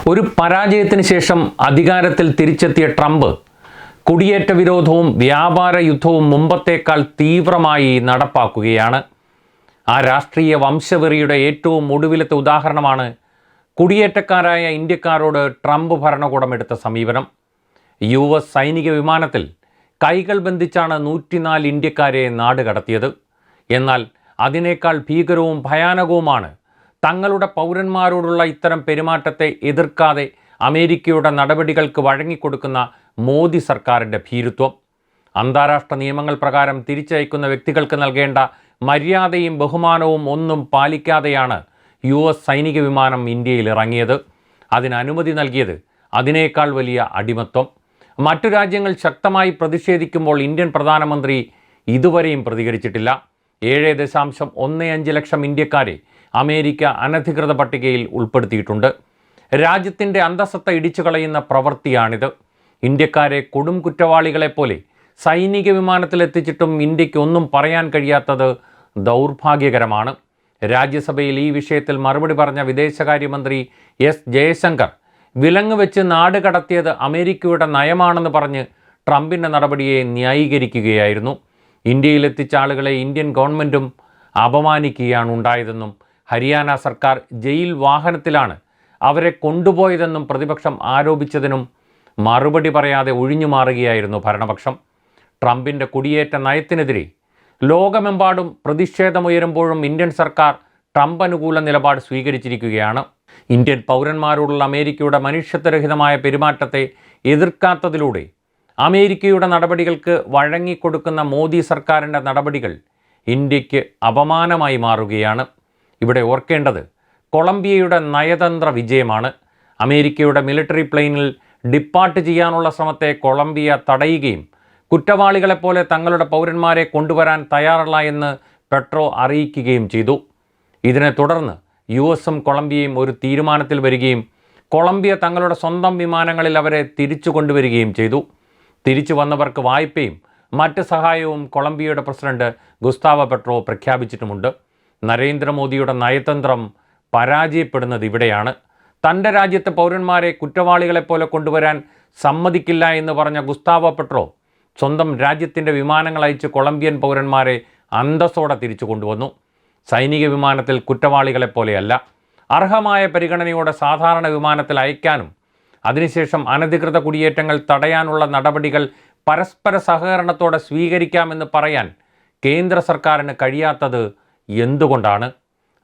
ഒരു പരാജയത്തിന് ശേഷം അധികാരത്തിൽ തിരിച്ചെത്തിയ ട്രംപ് കുടിയേറ്റ വിരോധവും വ്യാപാര യുദ്ധവും മുമ്പത്തേക്കാൾ തീവ്രമായി നടപ്പാക്കുകയാണ്. ആ രാഷ്ട്രീയ വംശവെറിയുടെ ഏറ്റവും ഒടുവിലത്തെ ഉദാഹരണമാണ് കുടിയേറ്റക്കാരായ ഇന്ത്യക്കാരോട് ട്രംപ് ഭരണകൂടം എടുത്ത സമീപനം. US സൈനിക വിമാനത്തിൽ കൈകൾ ബന്ധിച്ചാണ് 104 ഇന്ത്യക്കാരെ നാട് കടത്തിയത്. എന്നാൽ അതിനേക്കാൾ ഭീകരവും ഭയാനകവുമാണ് തങ്ങളുടെ പൗരന്മാരോടുള്ള ഇത്തരം പെരുമാറ്റത്തെ എതിർക്കാതെ അമേരിക്കയുടെ നടപടികൾക്ക് വഴങ്ങിക്കൊടുക്കുന്ന മോദി സർക്കാരിൻ്റെ ഭീരുത്വം. അന്താരാഷ്ട്ര നിയമങ്ങൾ പ്രകാരം തിരിച്ചയക്കുന്ന വ്യക്തികൾക്ക് നൽകേണ്ട മര്യാദയും ബഹുമാനവും ഒന്നും പാലിക്കാതെയാണ് US സൈനിക വിമാനം ഇന്ത്യയിൽ ഇറങ്ങിയത്. അതിന് അനുമതി നൽകിയത് അതിനേക്കാൾ വലിയ അടിമത്വം. മറ്റു രാജ്യങ്ങൾ ശക്തമായി പ്രതിഷേധിക്കുമ്പോൾ ഇന്ത്യൻ പ്രധാനമന്ത്രി ഇതുവരെയും പ്രതികരിച്ചിട്ടില്ല. 7.15 ലക്ഷം ഇന്ത്യക്കാരെ അമേരിക്ക അനധികൃത പട്ടികയിൽ ഉൾപ്പെടുത്തിയിട്ടുണ്ട്. രാജ്യത്തിൻ്റെ അന്തസ്സത്ത ഇടിച്ചു കളയുന്ന പ്രവൃത്തിയാണിത്. ഇന്ത്യക്കാരെ കൊടും കുറ്റവാളികളെപ്പോലെ സൈനിക വിമാനത്തിലെത്തിച്ചിട്ടും ഇന്ത്യക്ക് ഒന്നും പറയാൻ കഴിയാത്തത് ദൗർഭാഗ്യകരമാണ്. രാജ്യസഭയിൽ ഈ വിഷയത്തിൽ മറുപടി പറഞ്ഞ വിദേശകാര്യമന്ത്രി S ജയശങ്കർ വിലങ്ങ് വെച്ച് നാട് കടത്തിയത് അമേരിക്കയുടെ നയമാണെന്ന് പറഞ്ഞ് ട്രംപിൻ്റെ നടപടിയെ ന്യായീകരിക്കുകയായിരുന്നു. ഇന്ത്യയിലെത്തിച്ച ആളുകളെ ഇന്ത്യൻ ഗവൺമെൻറ്റും അപമാനിക്കുകയാണ് ഉണ്ടായതെന്നും ഹരിയാന സർക്കാർ ജയിൽ വാഹനത്തിലാണ് അവരെ കൊണ്ടുപോയതെന്നും പ്രതിപക്ഷം ആരോപിച്ചതിനും മറുപടി പറയാതെ ഒഴിഞ്ഞു മാറുകയായിരുന്നു ഭരണപക്ഷം. ട്രംപിൻ്റെ കുടിയേറ്റ നയത്തിനെതിരെ ലോകമെമ്പാടും പ്രതിഷേധമുയരുമ്പോഴും ഇന്ത്യൻ സർക്കാർ ട്രംപ് അനുകൂല നിലപാട് സ്വീകരിച്ചിരിക്കുകയാണ്. ഇന്ത്യൻ പൗരന്മാരോടുള്ള അമേരിക്കയുടെ മനുഷ്യത്വരഹിതമായ പെരുമാറ്റത്തെ എതിർക്കാത്തതിലൂടെ അമേരിക്കയുടെ നടപടികൾക്ക് വഴങ്ങിക്കൊടുക്കുന്ന മോദി സർക്കാരിൻ്റെ നടപടികൾ ഇന്ത്യക്ക് അപമാനമായി മാറുകയാണ്. ഇവിടെ ഓർക്കേണ്ടത് കൊളംബിയയുടെ നയതന്ത്ര വിജയമാണ്. അമേരിക്കയുടെ മിലിറ്ററി പ്ലെയിനിൽ ഡിപ്പാർട്ട് ചെയ്യാനുള്ള ശ്രമത്തെ കൊളംബിയ തടയുകയും കുറ്റവാളികളെപ്പോലെ തങ്ങളുടെ പൗരന്മാരെ കൊണ്ടുവരാൻ തയ്യാറല്ല എന്ന് പെട്രോ അറിയിക്കുകയും ചെയ്തു. ഇതിനെ തുടർന്ന് US കൊളംബിയയും ഒരു തീരുമാനത്തിൽ വരികയും കൊളംബിയ തങ്ങളുടെ സ്വന്തം വിമാനങ്ങളിൽ അവരെ തിരിച്ചു കൊണ്ടുവരികയും ചെയ്തു. തിരിച്ചു വന്നവർക്ക് വായ്പയും മറ്റ് സഹായവും കൊളംബിയയുടെ പ്രസിഡന്റ് ഗുസ്താവോ പെട്രോ പ്രഖ്യാപിച്ചിട്ടുമുണ്ട്. നരേന്ദ്രമോദിയുടെ നയതന്ത്രം പരാജയപ്പെടുന്നത് ഇവിടെയാണ്. തൻ്റെ രാജ്യത്തെ പൗരന്മാരെ കുറ്റവാളികളെപ്പോലെ കൊണ്ടുവരാൻ സമ്മതിക്കില്ല എന്ന് പറഞ്ഞ ഗുസ്താവോ പെട്രോ സ്വന്തം രാജ്യത്തിൻ്റെ വിമാനങ്ങൾ അയച്ച് കൊളംബിയൻ പൗരന്മാരെ അന്തസ്സോടെ തിരിച്ചു കൊണ്ടുവന്നു. സൈനിക വിമാനത്തിൽ കുറ്റവാളികളെപ്പോലെയല്ല, അർഹമായ പരിഗണനയോടെ സാധാരണ വിമാനത്തിൽ അയക്കാനും അതിനുശേഷം അനധികൃത കുടിയേറ്റങ്ങൾ തടയാനുള്ള നടപടികൾ പരസ്പര സഹകരണത്തോടെ സ്വീകരിക്കാമെന്ന് പറയാൻ കേന്ദ്ര സർക്കാരിന് കഴിയാത്തത് എന്തുകൊണ്ടാണ്?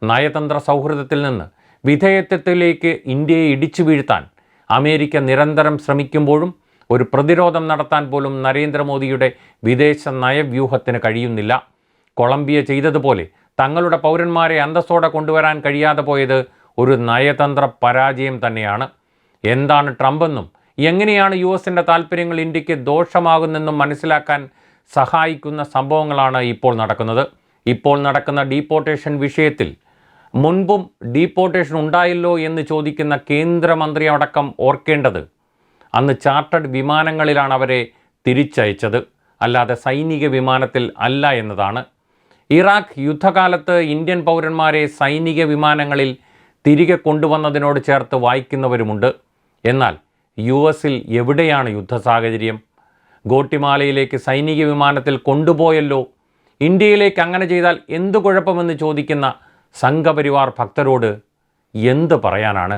നയതന്ത്ര സൗഹൃദത്തിൽ നിന്ന് വിധേയത്വത്തിലേക്ക് ഇന്ത്യയെ ഇടിച്ചു വീഴ്ത്താൻ അമേരിക്ക നിരന്തരം ശ്രമിക്കുമ്പോഴും ഒരു പ്രതിരോധം നടത്താൻ പോലും നരേന്ദ്രമോദിയുടെ വിദേശ നയവ്യൂഹത്തിന് കഴിയുന്നില്ല. കൊളംബിയ ചെയ്തതുപോലെ തങ്ങളുടെ പൗരന്മാരെ അന്തസ്സോടെ കൊണ്ടുവരാൻ കഴിയാതെ പോയത് ഒരു നയതന്ത്ര പരാജയം തന്നെയാണ്. എന്താണ് ട്രംപെന്നും എങ്ങനെയാണ് US താല്പര്യങ്ങൾ ഇന്ത്യക്ക് ദോഷമാകുന്നെന്നും മനസ്സിലാക്കാൻ സഹായിക്കുന്ന സംഭവങ്ങളാണ് ഇപ്പോൾ നടക്കുന്നത്. ഇപ്പോൾ നടക്കുന്ന ഡീപ്പോർട്ടേഷൻ വിഷയത്തിൽ മുൻപും ഡീപ്പോർട്ടേഷൻ ഉണ്ടായല്ലോ എന്ന് ചോദിക്കുന്ന കേന്ദ്രമന്ത്രി അടക്കം ഓർക്കേണ്ടത് അന്ന് ചാർട്ടേഡ് വിമാനങ്ങളിലാണ് അവരെ തിരിച്ചയച്ചത്, അല്ലാതെ സൈനിക വിമാനത്തിൽ അല്ല എന്നതാണ്. ഇറാഖ് യുദ്ധകാലത്ത് ഇന്ത്യൻ പൗരന്മാരെ സൈനിക വിമാനങ്ങളിൽ തിരികെ കൊണ്ടുവന്നതിനോട് ചേർത്ത് വായിക്കുന്നവരുമുണ്ട്. എന്നാൽ US എവിടെയാണ് യുദ്ധ സാഹചര്യം? ഗോട്ടിമാലയിലേക്ക് സൈനിക വിമാനത്തിൽ കൊണ്ടുപോയല്ലോ, ഇന്ത്യയിലേക്ക് അങ്ങനെ ചെയ്താൽ എന്തു കുഴപ്പമെന്ന് ചോദിക്കുന്ന സംഘപരിവാർ ഭക്തരോട് എന്ത് പറയാനാണ്?